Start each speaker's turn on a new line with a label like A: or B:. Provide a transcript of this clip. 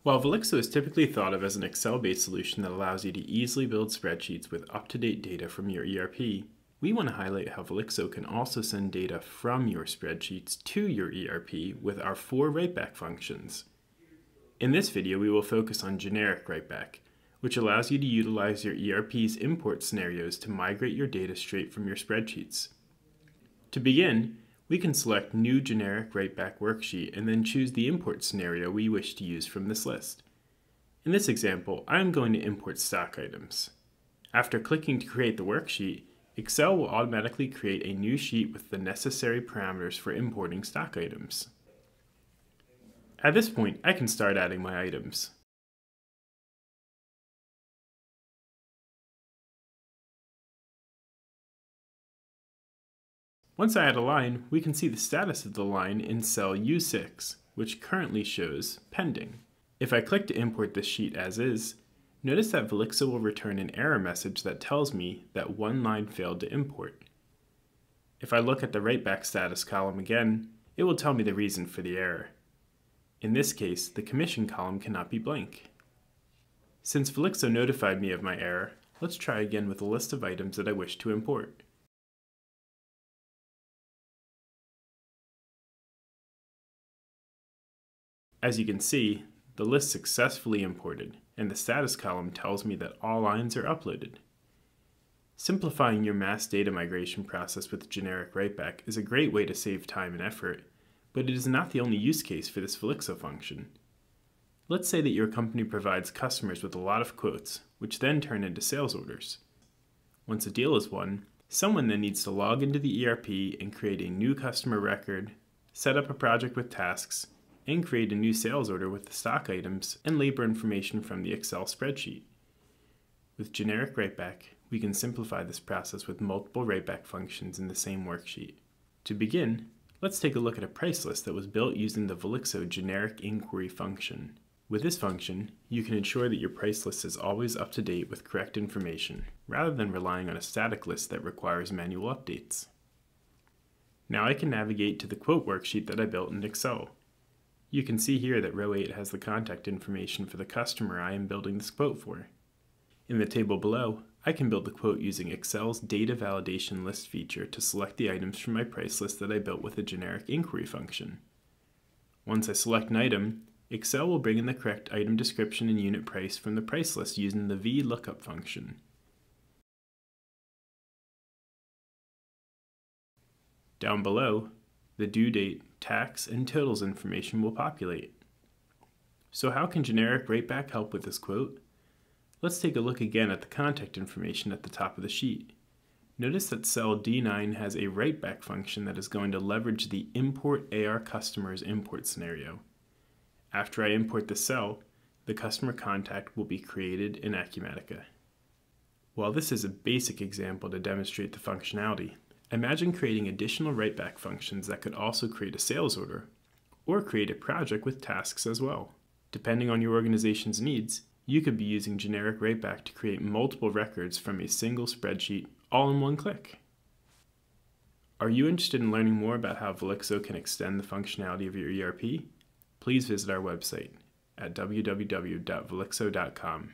A: While Velixo is typically thought of as an Excel-based solution that allows you to easily build spreadsheets with up-to-date data from your ERP, we want to highlight how Velixo can also send data from your spreadsheets to your ERP with our 4 writeback functions. In this video, we will focus on generic writeback, which allows you to utilize your ERP's import scenarios to migrate your data straight from your spreadsheets. To begin, we can select New Generic Writeback Worksheet and then choose the import scenario we wish to use from this list. In this example, I am going to import stock items. After clicking to create the worksheet, Excel will automatically create a new sheet with the necessary parameters for importing stock items. At this point, I can start adding my items. Once I add a line, we can see the status of the line in cell U6, which currently shows pending. If I click to import this sheet as is, notice that Velixo will return an error message that tells me that one line failed to import. If I look at the writeback status column again, it will tell me the reason for the error. In this case, the commission column cannot be blank. Since Velixo notified me of my error, let's try again with a list of items that I wish to import. As you can see, the list successfully imported, and the status column tells me that all lines are uploaded. Simplifying your mass data migration process with generic writeback is a great way to save time and effort, but it is not the only use case for this Velixo function. Let's say that your company provides customers with a lot of quotes, which then turn into sales orders. Once a deal is won, someone then needs to log into the ERP and create a new customer record, set up a project with tasks, and create a new sales order with the stock items and labor information from the Excel spreadsheet. With generic writeback, we can simplify this process with multiple writeback functions in the same worksheet. To begin, let's take a look at a price list that was built using the Velixo generic inquiry function. With this function, you can ensure that your price list is always up to date with correct information, rather than relying on a static list that requires manual updates. Now I can navigate to the quote worksheet that I built in Excel. You can see here that row 8 has the contact information for the customer I am building this quote for. In the table below, I can build the quote using Excel's data validation list feature to select the items from my price list that I built with a generic inquiry function. Once I select an item, Excel will bring in the correct item description and unit price from the price list using the VLOOKUP function. Down below, the due date, tax, and totals information will populate. So how can generic writeback help with this quote? Let's take a look again at the contact information at the top of the sheet. Notice that cell D9 has a writeback function that is going to leverage the import AR customers import scenario. After I import the cell, the customer contact will be created in Acumatica. While this is a basic example to demonstrate the functionality, imagine creating additional writeback functions that could also create a sales order, or create a project with tasks as well. Depending on your organization's needs, you could be using generic writeback to create multiple records from a single spreadsheet all in one click. Are you interested in learning more about how Velixo can extend the functionality of your ERP? Please visit our website at www.velixo.com.